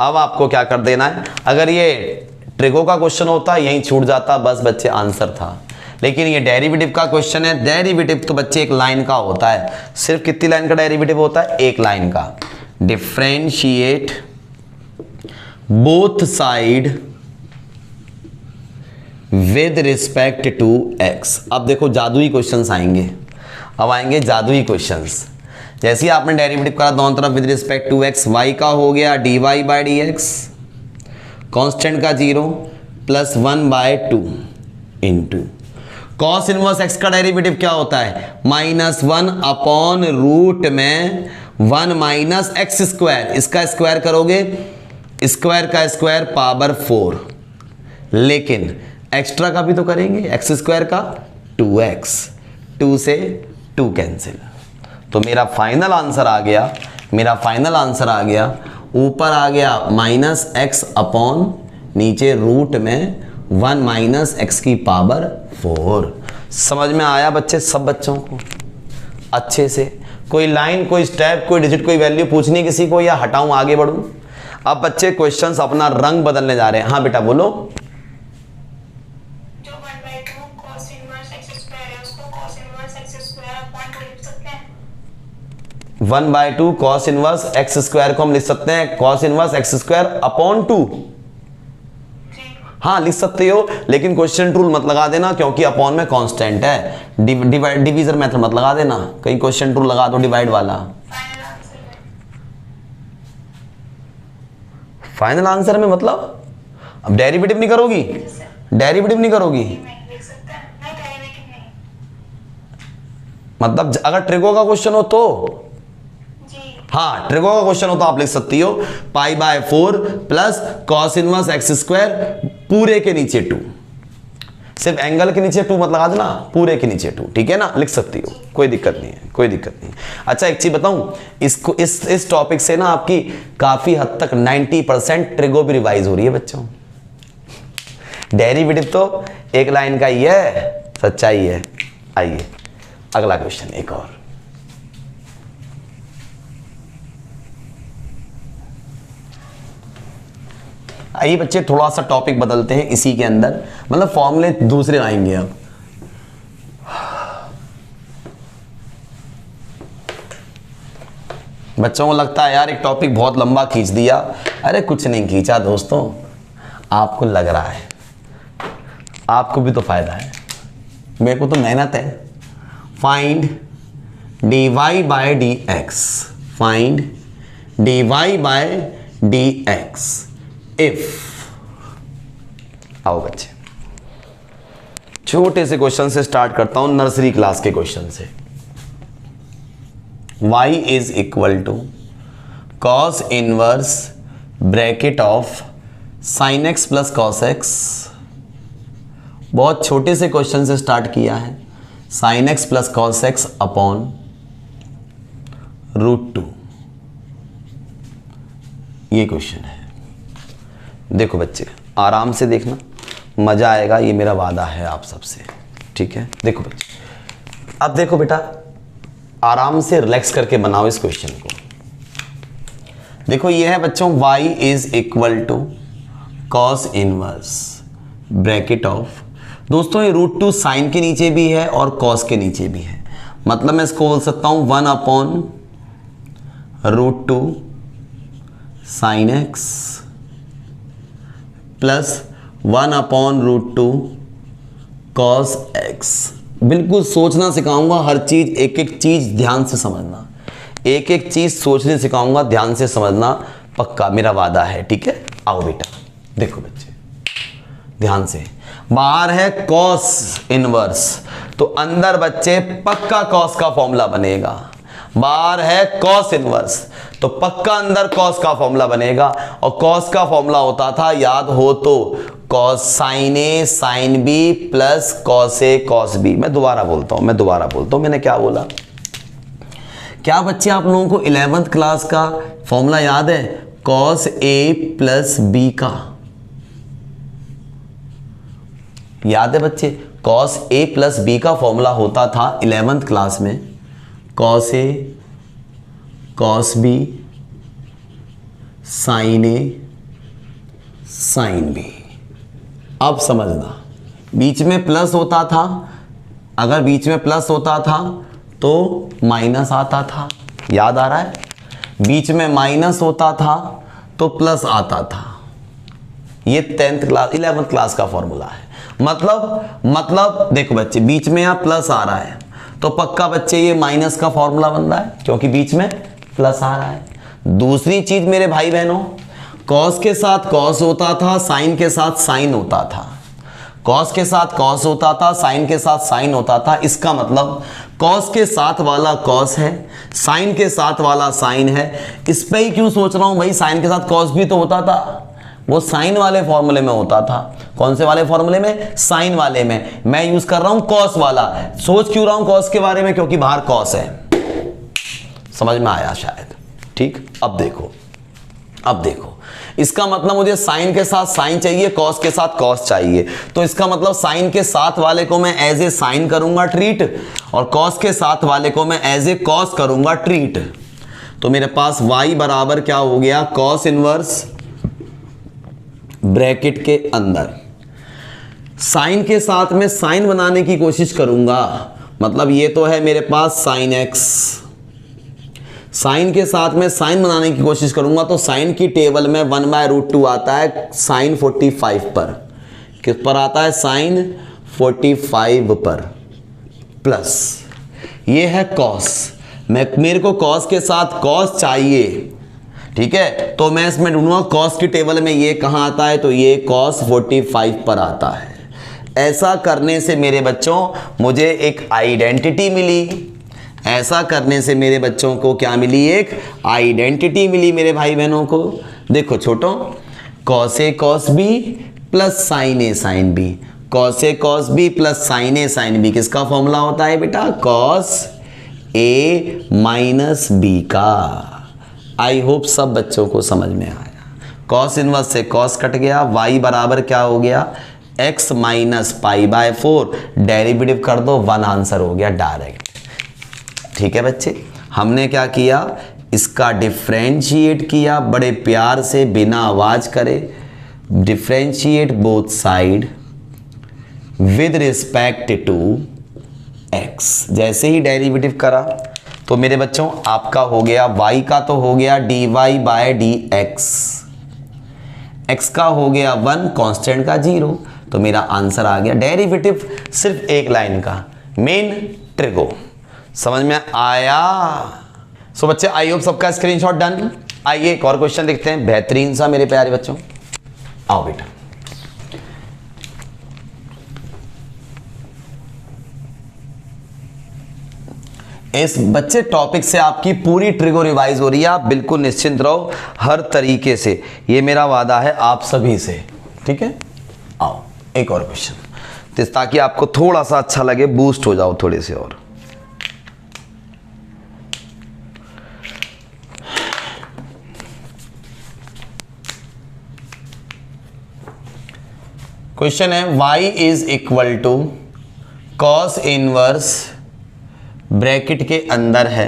A: अब आपको क्या कर देना है, अगर ये ट्रिगो का क्वेश्चन होता यहीं छूट जाता, बस बच्चे आंसर था। लेकिन ये डेरिवेटिव का क्वेश्चन है, डेरिवेटिव तो बच्चे एक लाइन का होता है, सिर्फ कितनी लाइन का डेरिवेटिव होता है, एक लाइन का। Differentiate both side with respect to x। अब देखो जादुई क्वेश्चंस आएंगे, अब आएंगे जादुई क्वेश्चंस। जैसे ही आपने डेरिवेटिव करा दोनों तरफ with respect to x, y का हो गया dy/dx, कांस्टेंट का 0 plus 1/2 into cos inverse x का डेरिवेटिव क्या होता है, -1 अपॉन रूट में 1 माइनस x स्क्वायर, इसका स्क्वायर करोगे स्क्वायर का स्क्वायर पावर 4, लेकिन एक्स्ट्रा का भी तो करेंगे, x स्क्वायर का 2x, 2 से 2 कैंसिल। तो मेरा फाइनल आंसर आ गया, मेरा फाइनल आंसर आ गया, ऊपर आ गया -x अपॉन नीचे रूट में 1 माइनस x की पावर 4। समझ में आया बच्चे, सब बच्चों को अच्छे से? कोई लाइन, कोई स्टेप, कोई डिजिट, कोई वैल्यू पूछनी किसी को, या हटाऊं आगे बढ़ूं? अब बच्चे क्वेश्चंस अपना रंग बदलने जा रहे हैं। हाँ बेटा बोलो।
B: जो 1/2 cos इनवर्स x स्क्वायर है उसको cos inverse x square upon 2 लिख सकते हैं।
A: 1/2 cos इनवर्स x स्क्वायर को हम लिख सकते हैं cos inverse x square upon 2। हाँ लिख सकते हो, लेकिन क्वेश्चन रूल मत लगा देना, क्योंकि अपॉन में कांस्टेंट है। डिवीजन मेथड मत लगा देना, कहीं क्वेश्चन रूल लगा दो डिवाइड वाला। फाइनल आंसर में मतलब अब डेरिवेटिव नहीं करोगी, डेरिवेटिव नहीं करोगी मतलब अगर ट्रिगो का क्वेश्चन हो तो, हाँ ट्रिगो का क्वेश्चन हो तो आप लिख सकती हो π/4 plus cos inverse x square पूरे के नीचे 2, सिर्फ एंगल के नीचे 2 मत लगा देना, पूरे के नीचे 2, ठीक है ना, लिख सकती हो, कोई दिक्कत नहीं है, कोई दिक्कत नहीं। अच्छा एक चीज बताऊं, इसको इस टॉपिक से ना आपकी काफी हद तक 90% ट्रिगो भी रिवाइज हो रही है बच्चों। डेरिवेटिव तो एक लाइन का ही है, सच्चाई है। आइए अगला क्वेश्चन एक और। आइए बच्चे थोड़ा सा टॉपिक बदलते हैं इसी के अंदर, मतलब फॉर्मूले दूसरे आएंगे अब। बच्चों को लगता है यार एक टॉपिक बहुत लंबा खींच दिया। अरे कुछ नहीं खींचा दोस्तों, आपको लग रहा है, आपको भी तो फायदा है, मेरे को तो मेहनत है। Find dy by d x, find dy by d x if. आओ बच्चे छोटे से क्वेश्चन से स्टार्ट करता हूं, नर्सरी क्लास के क्वेश्चन से। y is equal to cos inverse bracket of sine x plus cos x. बहुत छोटे से क्वेश्चन से स्टार्ट किया है। Sine x plus cos x upon √2, ये क्वेश्चन है। देखो बच्चे आराम से देखना, मजा आएगा, ये मेरा वादा है आप सबसे, ठीक है। देखो बच्चे, अब देखो बेटा आराम से रिलैक्स करके बनाओ इस क्वेश्चन को। देखो ये है बच्चों y is equal to cos inverse bracket of, दोस्तों ये √2 साइन के नीचे भी है और कॉस के नीचे भी है, मतलब मैं इसको बोल सकता हूं 1 upon √2 sine x plus 1 upon √2 cos x. बिल्कुल सोचना सिखाऊंगा, हर चीज एक एक चीज ध्यान से समझना, एक एक चीज सोचने सिखाऊंगा, ध्यान से समझना, पक्का मेरा वादा है, ठीक है। आओ बेटा देखो बच्चे ध्यान से, बाहर है कॉस इनवर्स तो अंदर बच्चे पक्का कॉस का फॉर्मूला बनेगा। बाहर है कॉस इनवर्स तो पक्का अंदर कॉस का फॉर्मूला बनेगा, और कॉस का फॉर्मूला होता था, याद हो तो, cos sine A sine B plus cos A cos B. मैं दोबारा बोलता हूं, मैंने क्या बोला? क्या बच्चे आप लोगों को 11th क्लास का फॉर्मूला याद है? कॉस ए प्लस बी का याद है बच्चे? कॉस ए प्लस बी का फॉर्मूला होता था 11th क्लास में, cos A cos B sign A sine B. अब समझना, बीच में प्लस होता था, अगर बीच में प्लस होता था तो माइनस आता था, याद आ रहा है? बीच में माइनस होता था तो प्लस आता था। ये 11th क्लास का फॉर्मूला है। मतलब देखो बच्चे, बीच में यहाँ प्लस आ रहा है तो पक्का बच्चे ये माइनस का फॉर्मूला बन रहा है, क्योंकि बीच में प्लस आ रहा है। दूसरी चीज मेरे भाई बहनों, कॉस के साथ कॉस होता था, साइन के साथ साइन होता था। कॉस के साथ कॉस होता था, साइन के साथ साइन होता था। इसका मतलब कॉस के साथ वाला कॉस है, साइन के साथ वाला साइन है। इस पे ही क्यों सोच रहा हूं भाई, साइन के साथ कॉस भी तो होता था, वो साइन वाले फॉर्मूले में होता था। कौन से वाले फॉर्मूले में? साइन वाले में। मैं यूज कर रहा हूं कॉस वाला। सोच क्यों रहा हूं कॉस के बारे में? क्योंकि बाहर कॉस है। समझ में आया शायद? ठीक। अब देखो इसका मतलब मुझे साइन के साथ साइन चाहिए, कॉस के साथ कॉस चाहिए, तो इसका मतलब साइन के साथ वाले को मैं एज ए साइन करूंगा ट्रीट, और कॉस के साथ वाले को मैं एज ए कॉस करूंगा ट्रीट। तो मेरे पास y बराबर क्या हो गया? कॉस इनवर्स ब्रैकेट के अंदर साइन के साथ में साइन बनाने की कोशिश करूंगा, मतलब ये तो है मेरे पास साइन एक्स, साइन के साथ में साइन बनाने की कोशिश करूंगा तो साइन की टेबल में 1/√2 आता है साइन 45 पर। किस पर आता है? साइन 45 पर। प्लस ये है कॉस, मेरे को कॉस के साथ कॉस चाहिए, ठीक है, तो मैं इसमें ढूंढूंगा कॉस की टेबल में ये कहां आता है, तो ये कॉस 45 पर आता है। ऐसा करने से मेरे बच्चों मुझे एक आइडेंटिटी मिली, ऐसा करने से मेरे बच्चों को क्या मिली? एक आइडेंटिटी मिली मेरे भाई बहनों को। देखो छोटों, cos A cos B plus sign A sine B, cos A cos B plus sign A sine B किसका फॉर्मूला होता है बेटा? कॉस ए माइनस बी का। आई होप सब बच्चों को समझ में आया। कॉस इनवर्स से कॉस कट गया, y बराबर क्या हो गया? x minus pi by 4, derivative कर दो 1, आंसर हो गया डायरेक्ट। ठीक है बच्चे, हमने क्या किया, इसका डिफ्रेंशिएट किया बड़े प्यार से, बिना आवाज करे। Differentiate both side with respect to x। जैसे ही डेरिवेटिव करा तो मेरे बच्चों आपका हो गया, y का तो हो गया dy बाय dx, x का हो गया 1, कांस्टेंट का 0, तो मेरा आंसर आ गया। डेरिवेटिव सिर्फ एक लाइन का, मेन ट्रिगो। समझ में आया? सो बच्चे आई होप सबका स्क्रीनशॉट डन। आइए एक और क्वेश्चन देखते हैं, बेहतरीन सा मेरे प्यारे बच्चों। आओ बेटा, इस बच्चे टॉपिक से आपकी पूरी ट्रिगो रिवाइज हो रही है, आप बिल्कुल निश्चिंत रहो हर तरीके से, ये मेरा वादा है आप सभी से। ठीक है, आओ एक और क्वेश्चन, ताकि आपको थोड़ा सा अच्छा लगे, बूस्ट हो जाओ थोड़े से और। क्वेश्चन है y is equal to cos inverse, bracket के अंदर है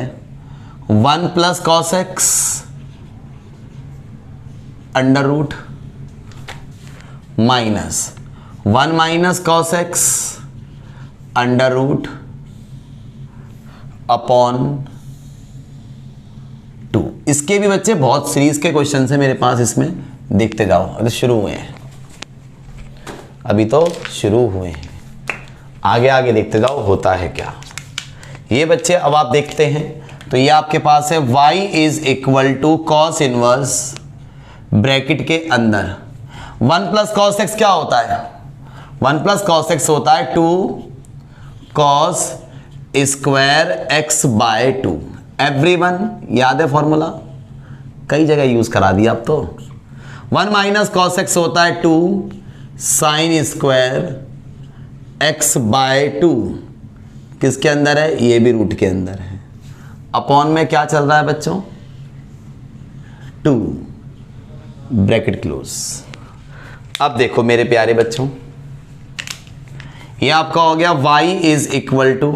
A: 1 plus cos x under root minus 1 minus cos x under root upon 2। इसके भी बच्चे बहुत सीरीज के क्वेश्चन है मेरे पास, इसमें देखते जाओ। अभी शुरू हुए हैं, अभी तो शुरू हुए हैं, आगे आगे देखते जाओ होता है क्या। ये बच्चे अब आप देखते हैं तो ये आपके पास है y is equal to cos inverse, bracket के अंदर 1 प्लस कॉस एक्स क्या होता है, 1 प्लस कॉस एक्स होता है 2 cos square x by 2। Everyone याद है फॉर्मूला, कई जगह यूज करा दिया अब तो। 1 माइनस कॉस एक्स होता है 2 साइन स्क्वायर एक्स बाय 2, किसके अंदर है, ये भी रूट के अंदर है। अपॉन में क्या चल रहा है बच्चों, 2 ब्रैकेट क्लोज। अब देखो मेरे प्यारे बच्चों, ये आपका हो गया y इज इक्वल टू,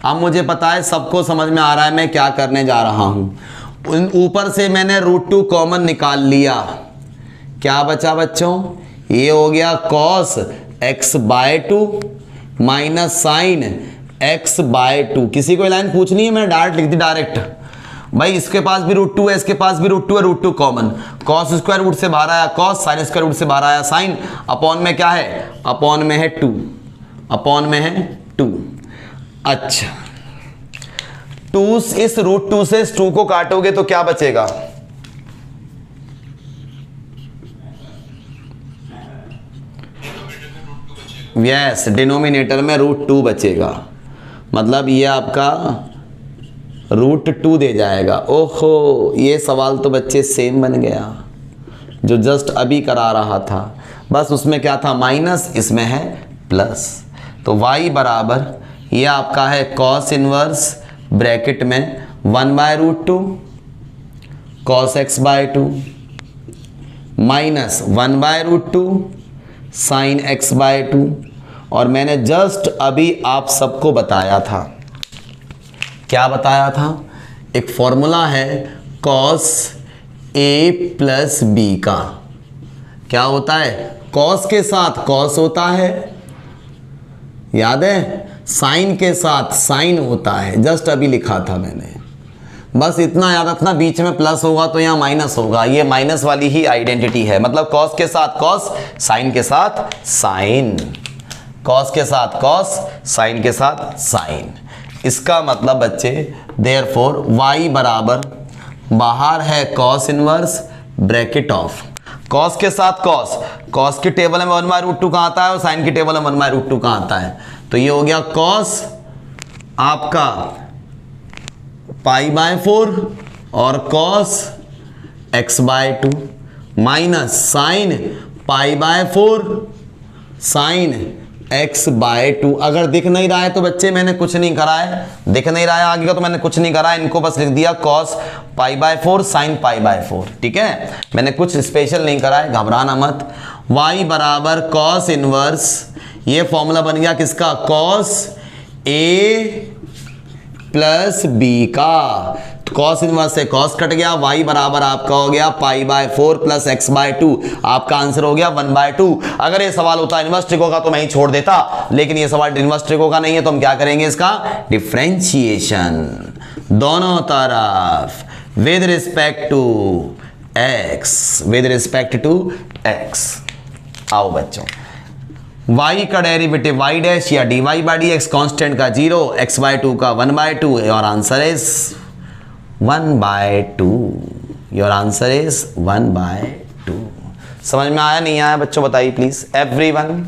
A: अब मुझे पता है सबको समझ में आ रहा है मैं क्या करने जा रहा हूं। ऊपर से मैंने √2 कॉमन निकाल लिया, क्या बचा बच्चों, ये हो गया cos x by 2 minus sine x by 2। किसी को लाइन पूछनी है, मैंने डायरेक्ट लिख दी डायरेक्ट। भाई इसके पास भी √2 है, इसके पास भी √2 है, √2 कॉमन, कॉस स्क्वायर रूट से बाहर आया कॉस, साइन स्क्वायर रूट से बाहर आया साइन, अपॉन में क्या है, अपॉन में है 2, अपॉन में है 2। अच्छा 2, इस √2 से इस 2 को काटोगे तो क्या बचेगा, यस डिनोमिनेटर में √2 बचेगा, मतलब ये आपका √2 दे जाएगा। ओहो, ये सवाल तो बच्चे सेम बन गया जो जस्ट अभी करा रहा था, बस उसमें क्या था माइनस, इसमें है प्लस। तो y बराबर ये आपका है कॉस इनवर्स ब्रैकेट में 1 by √2 cos x by 2 minus 1 by √2 sine x by 2। और मैंने जस्ट अभी आप सबको बताया था, क्या बताया था, एक फॉर्मूला है कॉस a प्लस b का, क्या होता है, कॉस के साथ कॉस होता है, याद है, साइन के साथ साइन होता है, जस्ट अभी लिखा था मैंने। बस इतना याद रखना, बीच में प्लस होगा तो यहाँ माइनस होगा, ये माइनस वाली ही आइडेंटिटी है, मतलब कॉस के साथ कॉस, साइन के साथ साइन, कॉस के साथ कॉस, साइन के साथ साइन। इसका मतलब बच्चे देयरफॉर y बराबर बाहर है cos inverse bracket of cos के साथ कॉस, कॉस की टेबल में 1 बाय √2 कहाँ आता है और साइन की टेबल में 1 बाय √2 कहाँ आता है, तो ये हो गया कॉस आपका पाई बाय 4 और cos x by 2 minus sine pi by 4 sine x by 2। अगर दिख नहीं रहा है तो बच्चे मैंने कुछ नहीं करा है, दिख नहीं रहा है आगे का तो मैंने कुछ नहीं करा है, इनको बस लिख दिया cos pi by 4 sign pi by 4। ठीक है, मैंने कुछ स्पेशल नहीं करा है, घबराना मत। y बराबर कॉस इनवर्स, ये फॉर्मूला बन गया किसका, कॉस ए प्लस बी का। तो कॉस इनवर्स से कॉस कट गया, y बराबर आपका हो गया π/4 प्लस x/2, आपका आंसर हो गया 1/2। अगर ये सवाल होता इनवर्स ट्रिको का तो मैं ही छोड़ देता, लेकिन ये सवाल इनवर्स ट्रिको का नहीं है, तो हम क्या करेंगे इसका डिफरेंशिएशन दोनों तरफ with respect to x, with respect to x। आओ बच्चों, y का डेरिवेटिव y डैश या dy/dx कांस्टेंट का 0, x/2 का 1/2, your answer is 1/2। Your answer is 1/2। समझ में आया नहीं आया बच्चों, बताइए प्लीज एवरीवन।